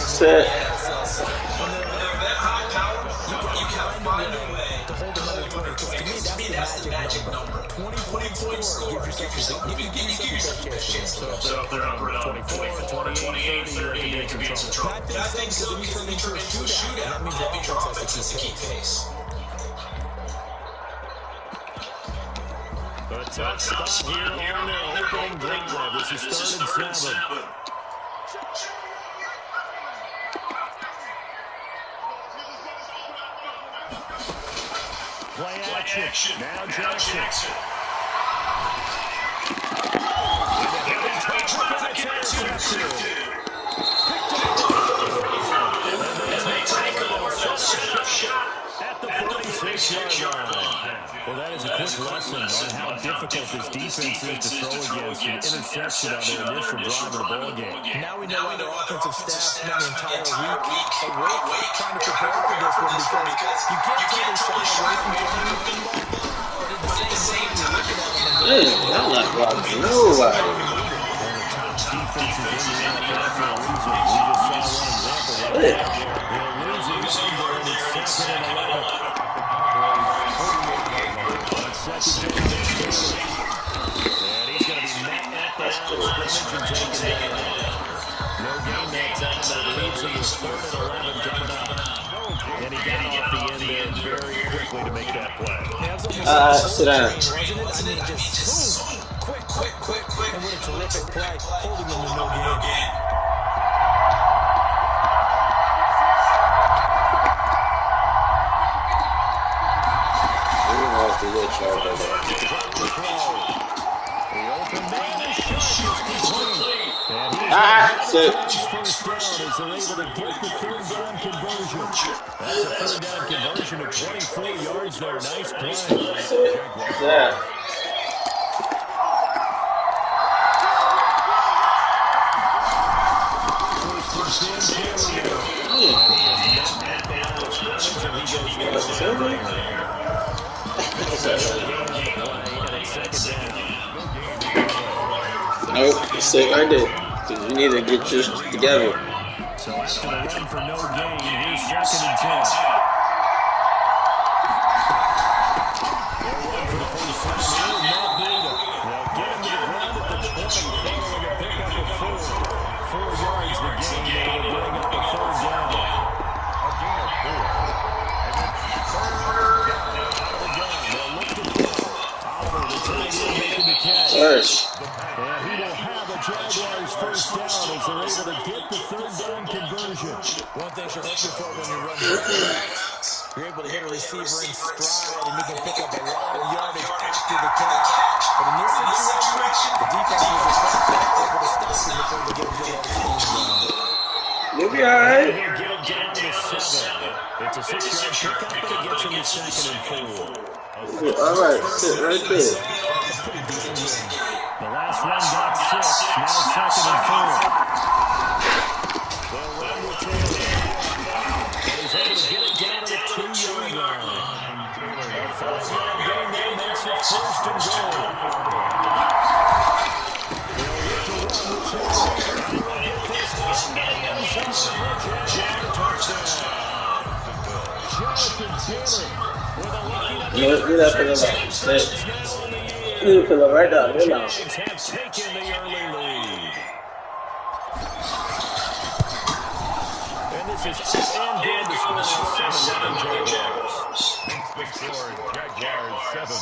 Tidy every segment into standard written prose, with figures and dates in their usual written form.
Sit. Magic number. 20 points scored. Give yourself the best chance. So if they're up around 24, 28, 30, you could be in some trouble. I think so, because then you turn into a shootout. That means your offense has to keep pace. A tough spot here on their opening drive. This is 3rd and 7. Play action. Now Jackson. At the 46-yard line. Well, that is a quick lesson on how difficult this defense is to throw against an interception on their initial drive of the ball game. Now we know why their offensive staff spent the entire week awake trying to prepare for this one, because you can't tell they're shying away from throwing the football, but at the same time, you're looking at them and I'm not blocking nobody. Defenses in the NFL for a reason. We just saw one example right there. They're losing number, and it's 2nd and 11. And he's going to be met at the line of scrimmage and taken down. No gain that time, but it leaves him with 3rd and 11 coming up. And he got off the end there very quickly to make that play. Sit down. wasn't it? I mean, just quick, and what a terrific play, holding them to no gain. Sit. First down as they're able to get the 3rd down conversion. That's a 3rd down conversion of 24 yards there. Nice play. Yeah. Nope, sit right there. Because you need to get yours together. So after the run for no gain, here's 2nd and 10. They'll run for the first time here, Matt Breida. They'll get him to the ground at the 20, following a pickup of 4 yards the gain. They will bring up a 3rd down. A gain of 4. And it's 3rd down out of the gun. They'll look to throw. Oliver, the tight end, making the catch. First. And he will have a Jaguars first down as they're able to get the 3rd down conversion. One thing you're looking for when you run quarterbacks, you're able to hit a receiver in stride, and you can pick up a lot of yardage after the catch. But in this situation, the defense was effective, able to stop him before they get him down. You'll be all right. He'll get him down to 7. It's a 6-yard pickup, but it gets him to 2nd and 4. All right, sit right there. The last one got 6, now 2nd and 4. They'll run with Taylor. And he's able to get it down to the 2-yard line. A 5-yard gain there makes it 1st and goal. They'll look to run with Taylor. And they'll hit this in the end zone for a Jaguar touchdown. Jonathan Taylor with a lucky number. Get up in the line. Sit. You put it right down. You're not. Have taken the early lead. And this is up and good to score 7 Jaguars. Big score, Jaguars 7,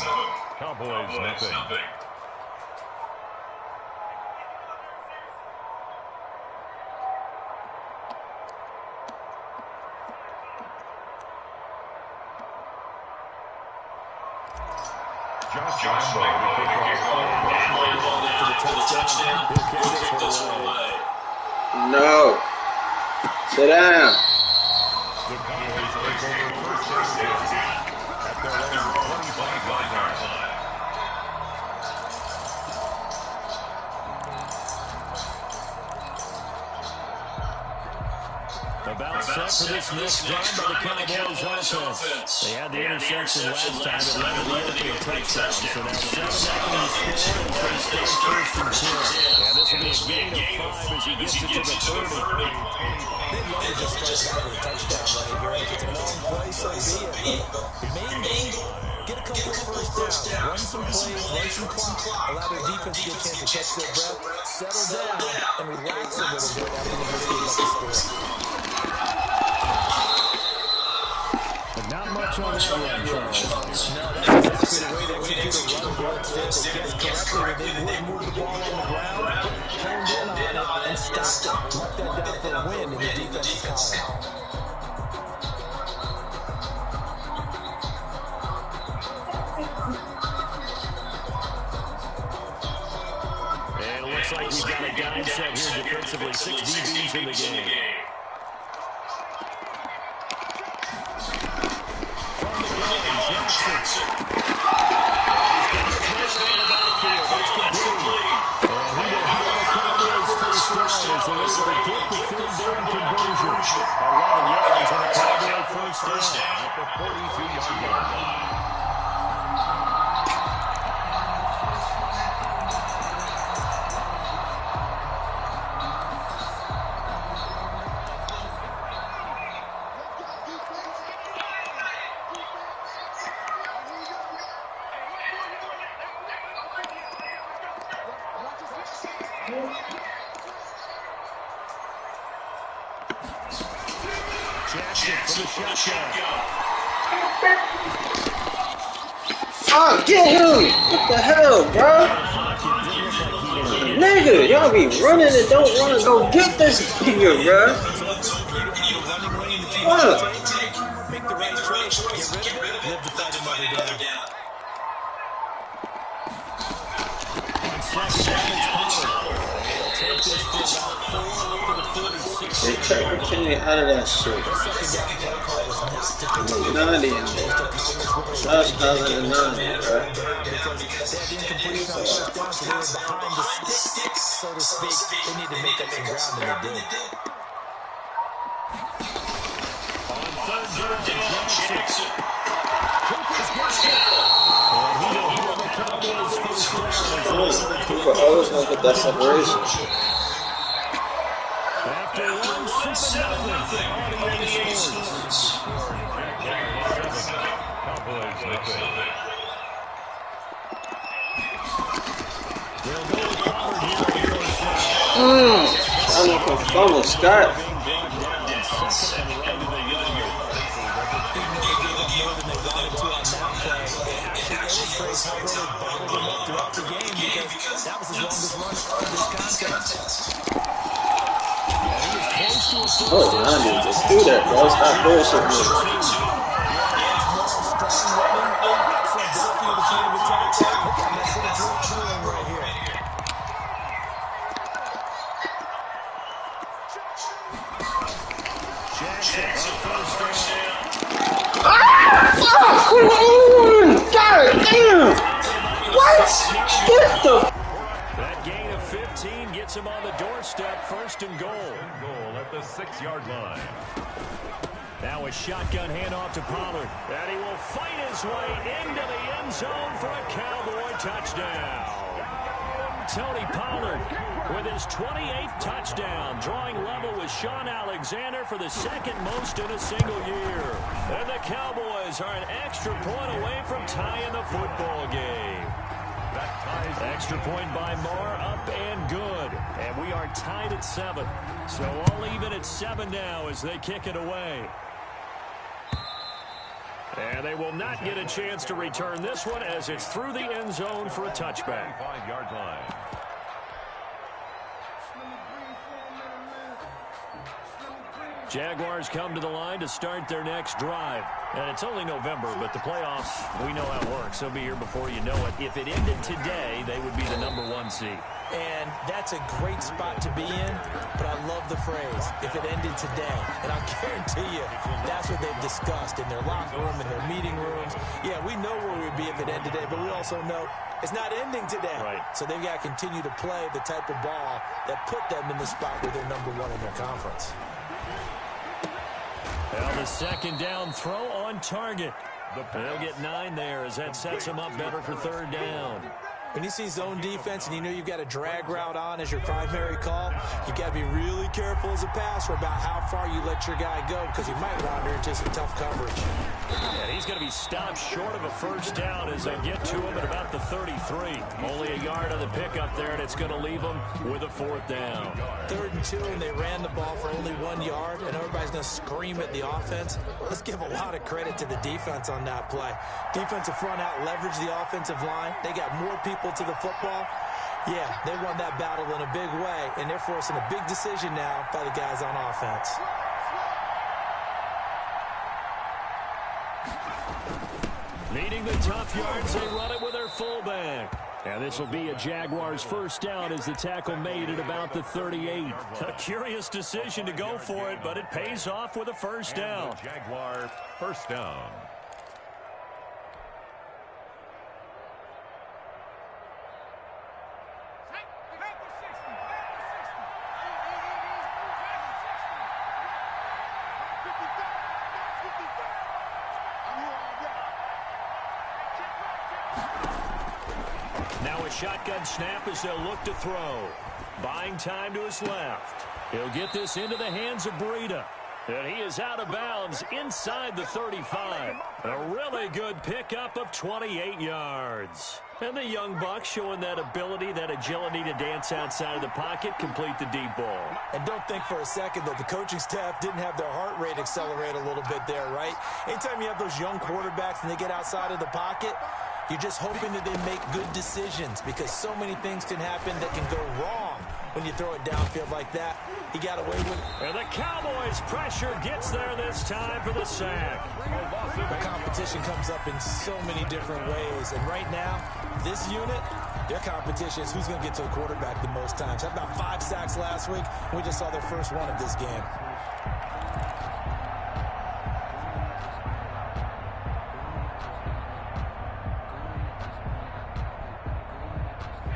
Cowboys nothing. No. Sit down. The Cowboys take over 1st at their own 25-yard line. About set for this next drive by the Cowboys offense. They had the interception last time. It led to the opening touchdown. So now 7-0 score as they start first and 10. And this will be a gain of 5 as he gets it to the 30. They'd love to just start out with a touchdown right here. If it's a long play, so be it. But main game, get a couple of first downs. Run some plays, run some clock. Allow their defense to get a chance to catch their breath, settle down, and relax a little bit after they just gave up the score. But not much on that run, Charles. No, that's exactly the way to execute a run blitz. They guessed correctly that they would move the ball on the ground, honed in on it, and stopped it. Mark that down for a win in the defensive column. And it looks like we've got a down set here defensively. 6 DBs in the game. Oh, get him! What the hell, bro? Nigga, y'all be running and don't want to go get this nigga, bro. What? Make the right choice, get rid of it, live to fight another down. They Tucker Kenny out of that shit. 90. That's causing a 90, right? So to speak, they need to make up some ground, and they did. On third down, Jackson. People always gonna get that separation. After one, 7-0 on EA Sports. Cowboys defense. They'll go with Pollard here on first down. I know from fumble, Scott. Oh, I need to do that, bro. Stop bullshitting me. God damn! What? Get the... That gain of 15 gets him on the doorstep, first and goal. Goal at the 6-yard line. Now a shotgun handoff to Pollard. And he will fight his way into the end zone for a Cowboy touchdown. Tony Pollard with his 28th touchdown, drawing level with Sean Alexander for the second most in a single year. And the Cowboys are an extra point away from tying the football game. Extra point by Marr, up and good. And we are tied at 7. So all even at 7 now as they kick it away. And they will not get a chance to return this one as it's through the end zone for a touchback. 5-yard line. Jaguars come to the line to start their next drive. And it's only November, but the playoffs, we know how it works. They'll be here before you know it. If it ended today, they would be the #1 1 seed. And that's a great spot to be in, but I love the phrase, if it ended today. And I'll guarantee you, that's what they've discussed in their locker room, in their meeting rooms. Yeah, we know where we'd be if it ended today, but we also know it's not ending today. Right. So they've got to continue to play the type of ball that put them in the spot where they're #1 in their conference. Well, the second down throw on target. They'll get 9 there as that sets them up better for third down. When you see zone defense and you know you've got a drag route on as your primary call, you got to be really careful as a passer about how far you let your guy go because he might wander into some tough coverage. And he's going to be stopped short of a first down as they get to him at about the 33. Only a yard on the pickup there, and it's going to leave him with a 4th down. 3rd and 2, and they ran the ball for only 1 yard, and everybody's going to scream at the offense. Let's give a lot of credit to the defense on that play. Defensive front out leveraged the offensive line. They got more people to the football. Yeah, they won that battle in a big way, and they're forcing a big decision now by the guys on offense. Needing the tough yards, they run it with their fullback. And this will be a Jaguars first down as the tackle made at about the 38. A curious decision to go for it, but it pays off with a first down. Jaguar first down. Now a shotgun snap as they'll look to throw. Buying time to his left. He'll get this into the hands of Breida. And he is out of bounds inside the 35. A really good pickup of 28 yards. And the young buck showing that ability, that agility to dance outside of the pocket, complete the deep ball. And don't think for a second that the coaching staff didn't have their heart rate accelerate a little bit there, right? Anytime you have those young quarterbacks and they get outside of the pocket, you're just hoping that they make good decisions because so many things can happen that can go wrong when you throw it downfield like that. He got away with it. And the Cowboys pressure gets there this time for the sack. The competition comes up in so many different ways. And right now, this unit, their competition is who's going to get to the quarterback the most times. Had about 5 sacks last week. We just saw their first one of this game.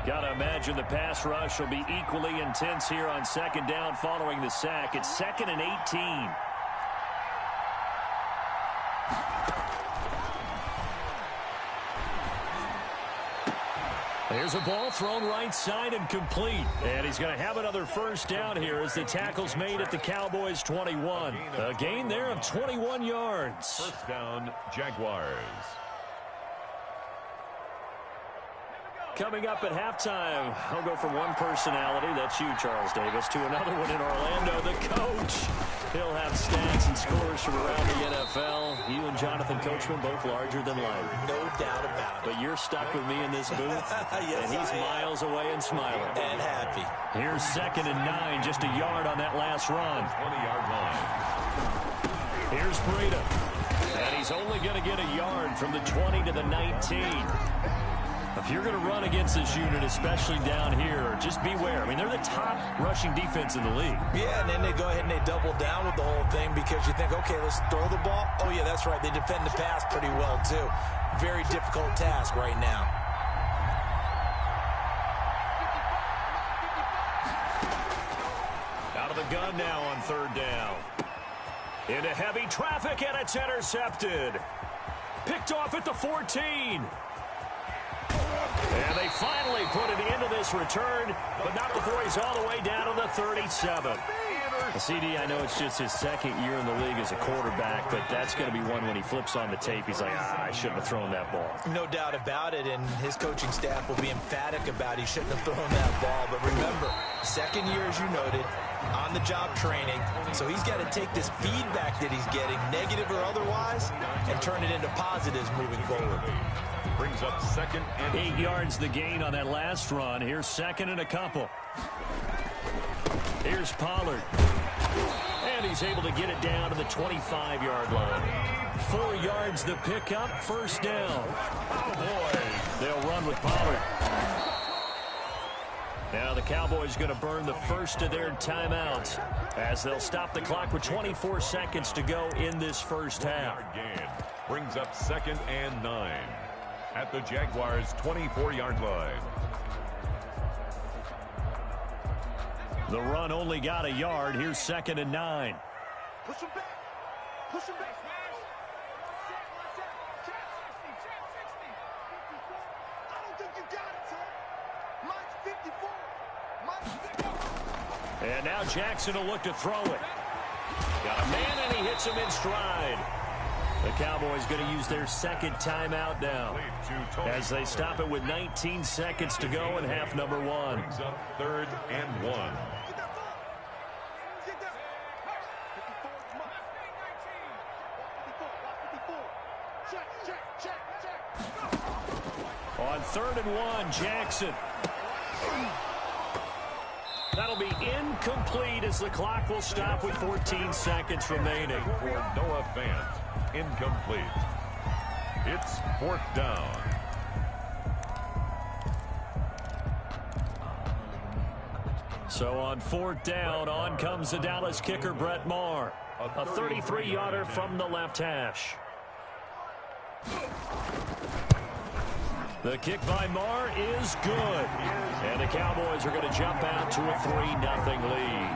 Gotta imagine the pass rush will be equally intense here on second down following the sack. It's 2nd and 18. There's a ball thrown right side and complete. And he's going to have another first down here as the tackle's made at the Cowboys 21. A gain there of 21 yards. First down, Jaguars. Coming up at halftime, I'll go from one personality, that's you, Charles Davis, to another one in Orlando, the coach. He'll have stats and scores from around the NFL. You and Jonathan Coachman both larger than life. No doubt about it. But you're stuck with me in this booth, Yes, and he's miles away and smiling. And happy. Here's 2nd and 9, just a yard on that last run. 20-yard line. Here's Breida. And he's only going to get a yard from the 20 to the 19. If you're going to run against this unit, especially down here, just beware. I mean, they're the top rushing defense in the league. Yeah, and then they go ahead and they double down with the whole thing because you think, okay, let's throw the ball. Oh, yeah, that's right. They defend the pass pretty well, too. Very difficult task right now. Out of the gun now on 3rd down. Into heavy traffic, and it's intercepted. Picked off at the 14. And they finally put it into this return, but not before he's all the way down to the 37. CD, I know it's just his 2nd year in the league as a quarterback, but that's going to be one when he flips on the tape. He's like, I shouldn't have thrown that ball. No doubt about it, and his coaching staff will be emphatic about he shouldn't have thrown that ball. But remember, 2nd year, as you noted, on-the-job training. So he's got to take this feedback that he's getting, negative or otherwise, and turn it into positives moving forward. Brings up 2nd and 8 yards the gain on that last run. Here's 2nd and a couple. Here's Pollard. And he's able to get it down to the 25-yard line. 4 yards the pickup, first down. Oh, boy. They'll run with Pollard. Now the Cowboys going to burn the first of their timeouts as they'll stop the clock with 24 seconds to go in this first half. Gain brings up 2nd and 9 at the Jaguars' 24-yard line. The run only got a yard. Here's 2nd and 9. Push him back. Push him back. I don't think you got it, son. Mine's 54. And now Jackson will look to throw it. Got a man, and he hits him in stride. The Cowboys going to use their second timeout now as they stop it with 19 seconds to go in half number 1. Brings up 3rd and 1. On 3rd and 1, Jackson. That'll be incomplete as the clock will stop with 14 seconds remaining. For Noah Fant, incomplete. It's 4th down. So on 4th down, on comes the Dallas kicker, Brett Maher. A 33-yarder from the left hash. The kick by Maher is good. And the Cowboys are going to jump out to a 3-0 lead.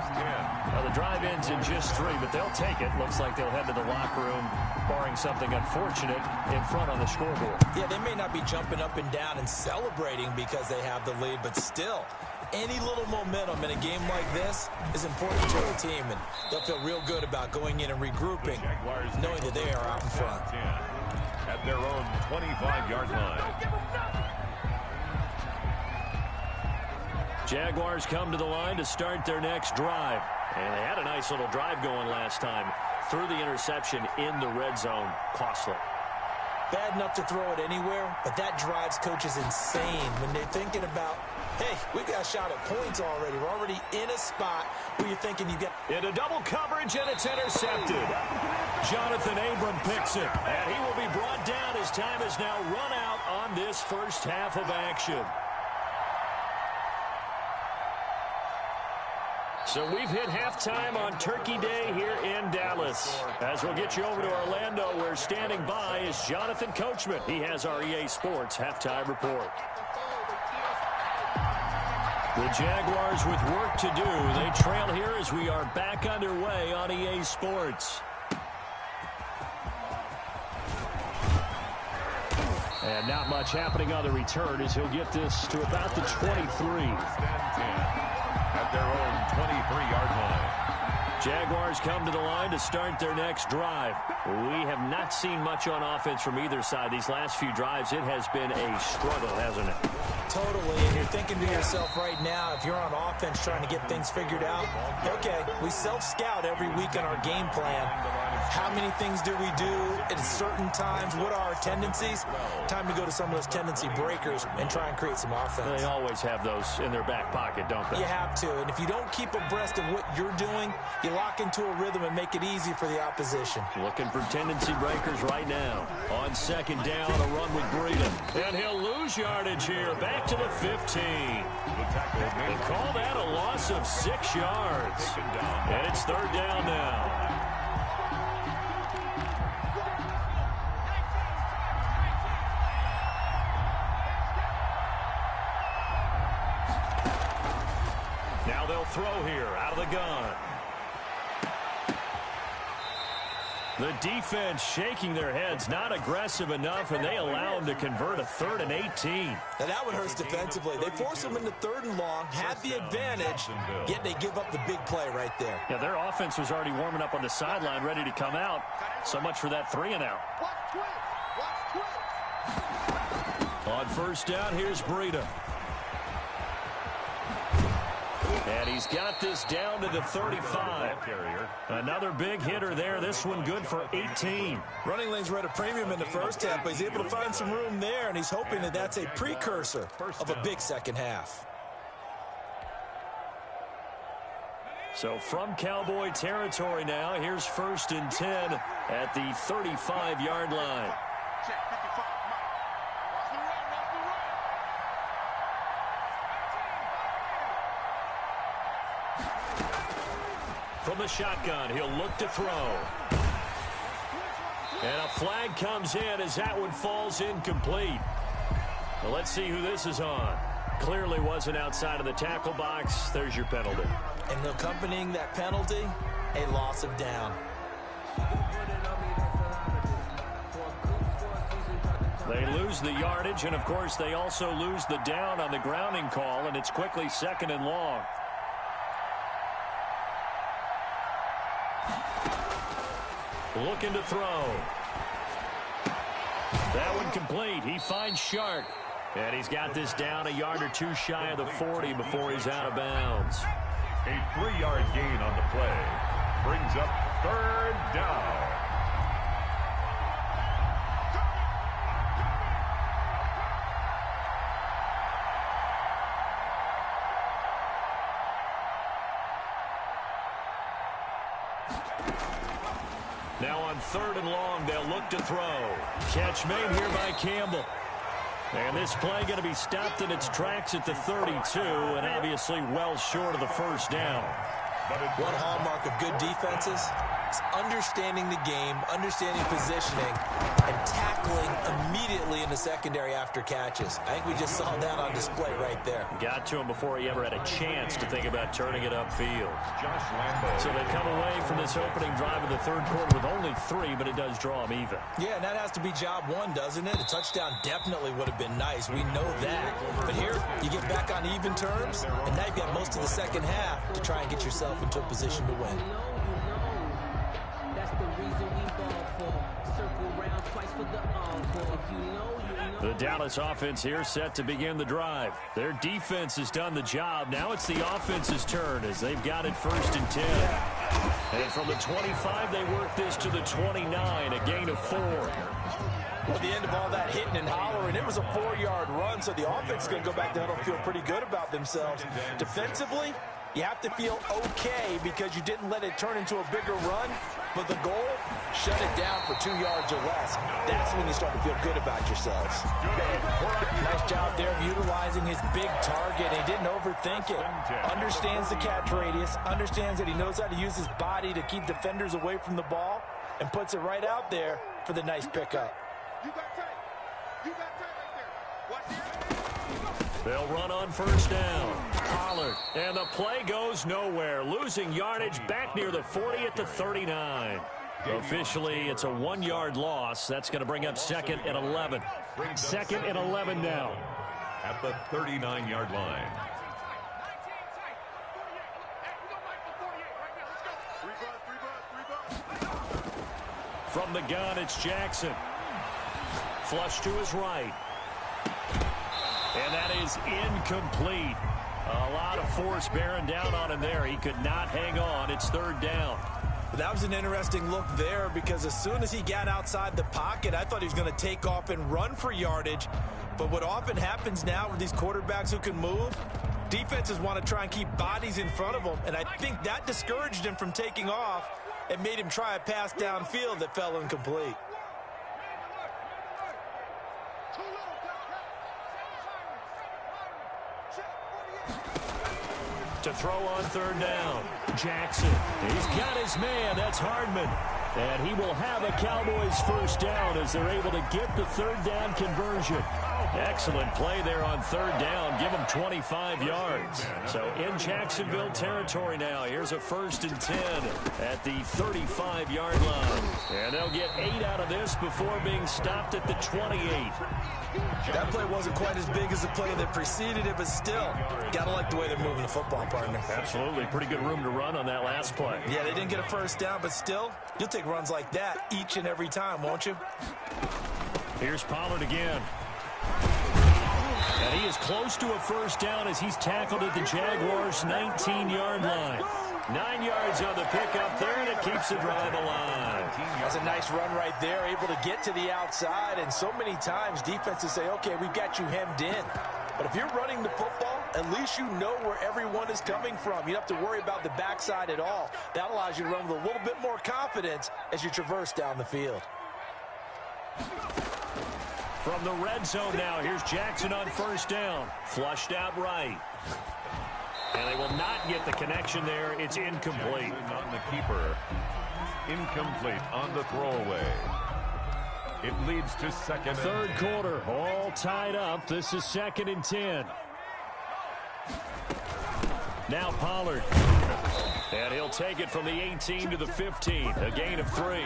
Now the drive ends in just 3, but they'll take it. Looks like they'll head to the locker room, barring something unfortunate, in front on the scoreboard. Yeah, they may not be jumping up and down and celebrating because they have the lead, but still, any little momentum in a game like this is important to a team, and they'll feel real good about going in and regrouping, knowing that they are out in front. At their own 25-yard line. Jaguars come to the line to start their next drive. And they had a nice little drive going last time. Threw the interception in the red zone. Costly. Bad enough to throw it anywhere, but that drives coaches insane when they're thinking about, hey, we got a shot at points already. We're already in a spot where you're thinking you get into double coverage, and it's intercepted. Jonathan Abram picks it, and he will be brought down as time is now run out on this first half of action. So we've hit halftime on Turkey Day here in Dallas. As we'll get you over to Orlando, where standing by is Jonathan Coachman. He has our EA Sports halftime report. The Jaguars with work to do. They trail here as we are back underway on EA Sports. And not much happening on the return as he'll get this to about the 23. At their own 23-yard line. Jaguars come to the line to start their next drive. We have not seen much on offense from either side. These last few drives, it has been a struggle, hasn't it? Totally, and you're thinking to yourself right now, if you're on offense trying to get things figured out, okay, we self-scout every week on our game plan. How many things do we do at certain times? What are our tendencies? Time to go to some of those tendency breakers and try and create some offense. They always have those in their back pocket, don't they? You have to, and if you don't keep abreast of what you're doing, you lock into a rhythm and make it easy for the opposition. Looking for tendency breakers right now. On 2nd down, a run with Breeden. And he'll lose yardage here. Back to the 15. They call that a loss of 6 yards. And it's 3rd down now. Now they'll throw here out of the gun. The defense shaking their heads, not aggressive enough, and they allow them to convert a 3rd and 18. Now that one hurts defensively. They force them into 3rd and long, had the advantage, yet they give up the big play right there. Yeah, their offense was already warming up on the sideline, ready to come out. So much for that 3 and out. On 1st down, here's Breeden. And he's got this down to the 35. Another big hitter there. This one good for 18. Running lanes were at a premium in the first half, but he's able to find some room there, and he's hoping that that's a precursor of a big second half. So from Cowboy territory now, here's 1st and 10 at the 35-yard line. From the shotgun, he'll look to throw. And a flag comes in as that one falls incomplete. Well, let's see who this is on. Clearly wasn't outside of the tackle box. There's your penalty. And accompanying that penalty, a loss of down. They lose the yardage, and of course they also lose the down on the grounding call, and it's quickly 2nd and long. Looking to throw. That one complete. He finds Shark. And he's got this down a yard or two shy of the 40 before he's out of bounds. A 3-yard gain on the play brings up 3rd down. Now on 3rd and long, they'll look to throw. Catch made here by Campbell. And this play going to be stopped in its tracks at the 32, and obviously well short of the 1st down. One hallmark of good defenses is understanding the game, understanding positioning, and tackling immediately in the secondary after catches. I think we just saw that on display right there. Got to him before he ever had a chance to think about turning it upfield. So they come away from this opening drive in the 3rd quarter with only 3, but it does draw them even. Yeah, and that has to be job 1, doesn't it? A touchdown definitely would have been nice. We know that. But here, you get back on even terms, and now you've got most of the 2nd half to try and get yourself into a position to win. The Dallas offense here set to begin the drive. Their defense has done the job. Now it's the offense's turn as they've got it 1st and 10. And from the 25, they work this to the 29, a gain of 4. Well, at the end of all that hitting and hollering, it was a 4-yard run, so the offense is going to go back there and feel pretty good about themselves. Defensively, you have to feel okay because you didn't let it turn into a bigger run, but the goal, shut it down for 2 yards or less. That's when you start to feel good about yourselves. Nice job there of utilizing his big target. He didn't overthink it. Understands the catch radius, understands that he knows how to use his body to keep defenders away from the ball, and puts it right out there for the nice pickup. You got tight. You got tight right there. Watch it. They'll run on 1st down. Pollard. And the play goes nowhere. Losing yardage back near the 40 at the 39. Officially, it's a 1-yard loss. That's going to bring up 2nd and 11. 2nd and 11 now. At the 39-yard line. From the gun, it's Jackson. Flush to his right. And that is incomplete. A lot of force bearing down on him there. He could not hang on. It's 3rd down. That was an interesting look there because as soon as he got outside the pocket, I thought he was going to take off and run for yardage. But what often happens now with these quarterbacks who can move, defenses want to try and keep bodies in front of them. And I think that discouraged him from taking off and made him try a pass downfield that fell incomplete. To throw on 3rd down. Jackson. He's got his man. That's Hardman. And he will have a Cowboys 1st down as they're able to get the 3rd down conversion. Excellent play there on 3rd down. Give him 25 yards. So in Jacksonville territory now. Here's a 1st and 10 at the 35-yard line. And they'll get 8 out of this before being stopped at the 28. That play wasn't quite as big as the play that preceded it, but still, gotta like the way they're moving the football, partner. Absolutely. Pretty good room to run on that last play. Yeah, they didn't get a 1st down, but still, you'll take runs like that each and every time, won't you? Here's Pollard again. And he is close to a 1st down as he's tackled at the Jaguars' 19-yard line. 9 yards on the pickup there, and it keeps the drive alive. That's a nice run right there, able to get to the outside. And so many times defenses say, okay, we've got you hemmed in. But if you're running the football, at least you know where everyone is coming from. You don't have to worry about the backside at all. That allows you to run with a little bit more confidence as you traverse down the field. From the red zone now, here's Jackson on 1st down. Flushed out right. And they will not get the connection there. It's incomplete. On the keeper. Incomplete on the throwaway. It leads to second. Third quarter, all tied up. This is 2nd and 10. Now Pollard. And he'll take it from the 18 to the 15. A gain of 3.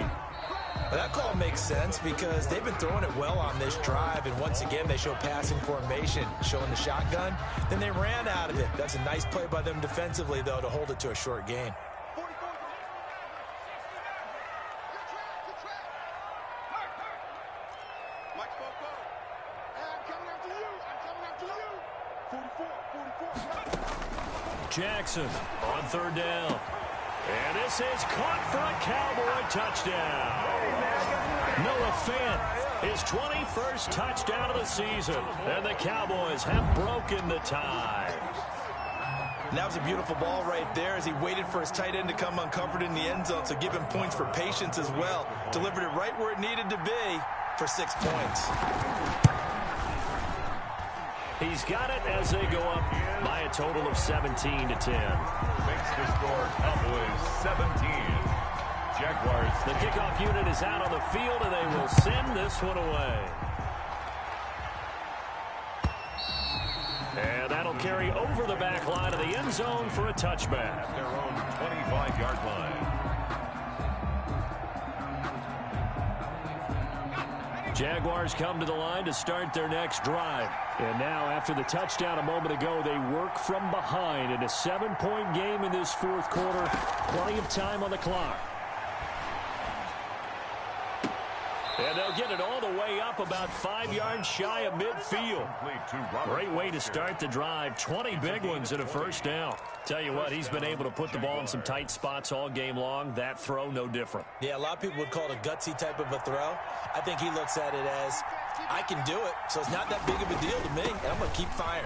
That call makes sense because they've been throwing it well on this drive, and once again they show passing formation, showing the shotgun. Then they ran out of it. That's a nice play by them defensively, though, to hold it to a short gain. Jackson on 3rd down. And this is caught for a Cowboy touchdown. Noah Fant, his 21st touchdown of the season. And the Cowboys have broken the tie. And that was a beautiful ball right there as he waited for his tight end to come uncovered in the end zone. So give him points for patience as well. Delivered it right where it needed to be for 6 points. He's got it as they go up by a total of 17 to 10. Makes the score Cowboys 17. Jaguars. The kickoff unit is out on the field, and they will send this one away. And that'll carry over the back line of the end zone for a touchback. Their own 25-yard line. Jaguars come to the line to start their next drive. And now, after the touchdown a moment ago, they work from behind in a 7-point game in this 4th quarter. Plenty of time on the clock. And they'll get it all the way up about 5 yards shy of midfield. Great way to start the drive. 20 big ones and a first down. Tell you what, he's been able to put the ball in some tight spots all game long. That throw, no different. Yeah, a lot of people would call it a gutsy type of a throw. I think he looks at it as, I can do it, so it's not that big of a deal to me, and I'm going to keep firing.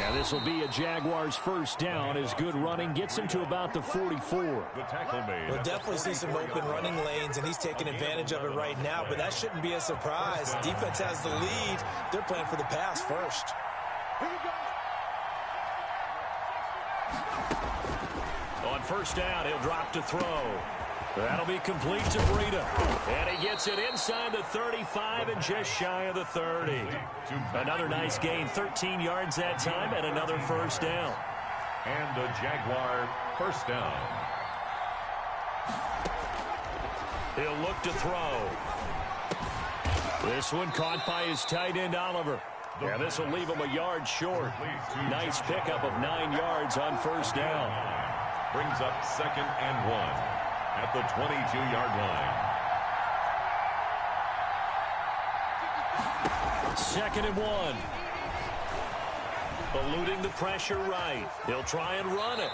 And this will be a Jaguars first down as good running gets him to about the 44. The tackle made. We'll definitely see some open running lanes, and he's taking advantage of it right now, but that shouldn't be a surprise. Defense has the lead. They're playing for the pass first. On first down, he'll drop to throw. That'll be complete to Breida. And he gets it inside the 35 and just shy of the 30. Another nice gain, 13 yards that time, and another first down. And the Jaguar first down. He'll look to throw. This one caught by his tight end, Oliver. Yeah, this will leave him a yard short. Nice pickup of 9 yards on first down. Brings up 2nd and 1. At the 22-yard line. 2nd and 1. Eluding the pressure right. He'll try and run it.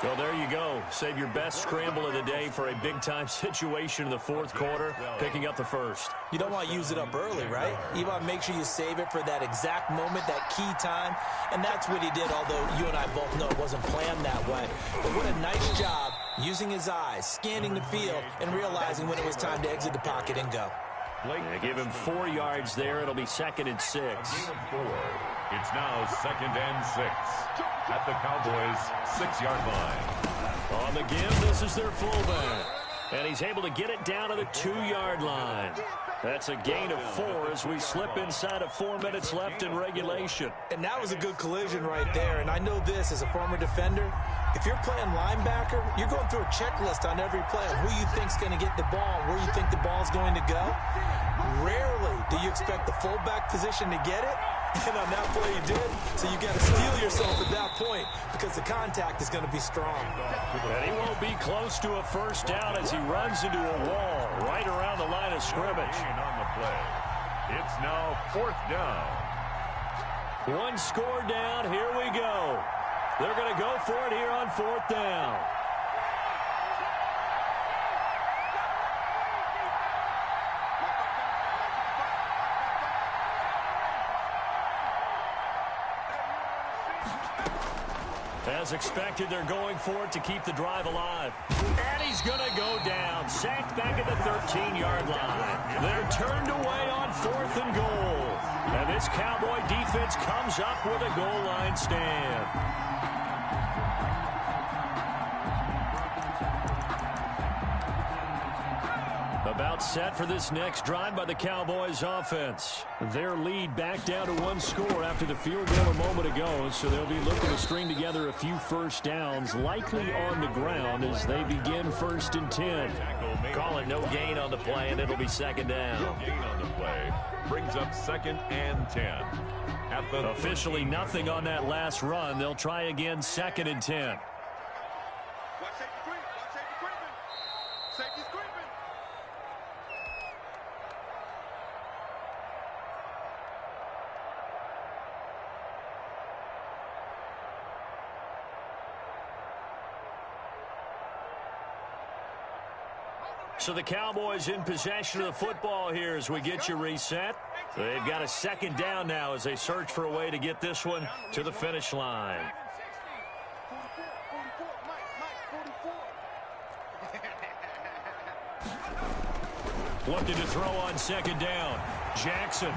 Well, there you go. Save your best scramble of the day for a big-time situation in the 4th quarter, picking up the first. You don't want to use it up early, right? You want to make sure you save it for that exact moment, that key time, and that's what he did, although you and I both know it wasn't planned that way. But what a nice job using his eyes, scanning the field, and realizing when it was time to exit the pocket and go. Yeah, give him 4 yards there. It'll be 2nd and 6. It's now 2nd and 6 at the Cowboys' 6-yard line. On the give, this is their fullback. And he's able to get it down to the 2-yard line. That's a gain of 4 as we slip inside of 4 minutes left in regulation. And that was a good collision right there. And I know this as a former defender. If you're playing linebacker, you're going through a checklist on every play of who you think's going to get the ball and where you think the ball's going to go. Rarely do you expect the fullback position to get it. And on that play he did. So you got to steel yourself at that point because the contact is going to be strong. And he won't be close to a first down as he runs into a wall right around the line of scrimmage. On the play. It's now 4th down. 1 score down. Here we go. They're going to go for it here on 4th down. As expected, they're going for it to keep the drive alive. And he's going to go down. Sacked back at the 13-yard line. They're turned away on 4th and goal. And this Cowboy defense comes up with a goal line stand. About set for this next drive by the Cowboys offense. Their lead back down to 1 score after the field goal a moment ago, so they'll be looking to string together a few first downs, likely on the ground as they begin 1st and 10. Call it no gain on the play, and it'll be 2nd down. No gain on the play brings up 2nd and 10. At the Officially nothing on that last run. They'll try again 2nd and 10. Watch safety creep. Watch safety creeping. Safety's creeping. So the Cowboys in possession of the football here as we get you reset. They've got a 2nd down now as they search for a way to get this one to the finish line. 44, Looking to throw on 2nd down. Jackson.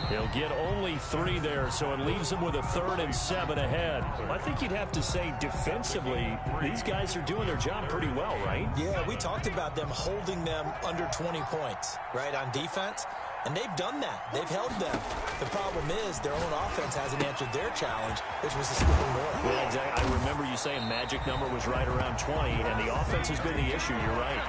He'll get only 3 there, so it leaves him with a 3rd and 7 ahead. I think you'd have to say defensively, these guys are doing their job pretty well, right? Yeah, we talked about them holding them under 20 points, right, on defense. And they've done that. They've held them. The problem is their own offense hasn't answered their challenge, which was to score more. Well, exactly. I remember you saying magic number was right around 20, and the offense has been the issue. You're right.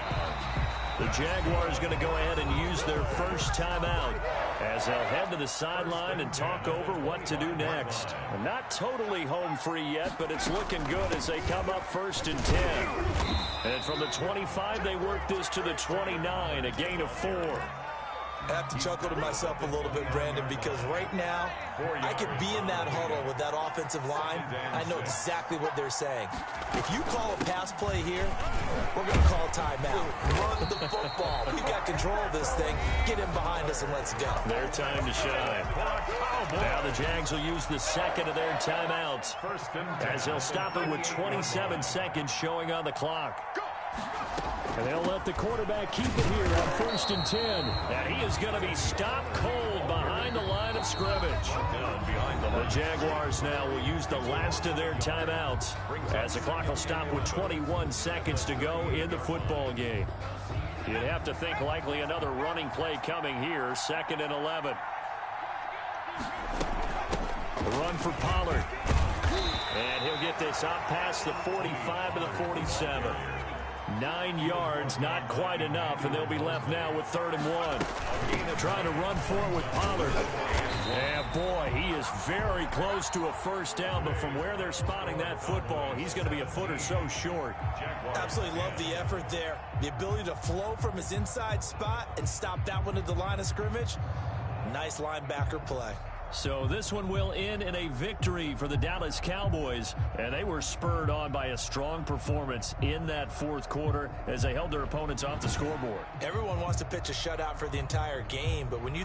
The Jaguars going to go ahead and use their first timeout as they'll head to the sideline and talk over what to do next. Not totally home free yet, but it's looking good as they come up 1st and 10. And from the 25, they work this to the 29, a gain of 4. I have to chuckle to myself a little bit, Brandon, because right now I could be in that huddle with that offensive line. I know exactly what they're saying. If you call a pass play here, we're going to call timeout. Run the football. We got control of this thing. Get in behind us and let's go. Their time to shine. Now the Jags will use the 2nd of their timeouts as they'll stop it with 27 seconds showing on the clock. And they'll let the quarterback keep it here on 1st and 10. And he is going to be stopped cold behind the line of scrimmage. The Jaguars now will use the last of their timeouts as the clock will stop with 21 seconds to go in the football game. You'd have to think likely another running play coming here, 2nd and 11. The run for Pollard. And he'll get this out past the 45 to the 47. 9 yards, not quite enough, and they'll be left now with 3rd and 1. Trying to run for it with Pollard. Yeah, boy, he is very close to a first down, but from where they're spotting that football, he's going to be a foot or so short. Absolutely love the effort there. The ability to flow from his inside spot and stop that one at the line of scrimmage. Nice linebacker play. So this one will end in a victory for the Dallas Cowboys, and they were spurred on by a strong performance in that 4th quarter as they held their opponents off the scoreboard. Everyone wants to pitch a shutout for the entire game, but when you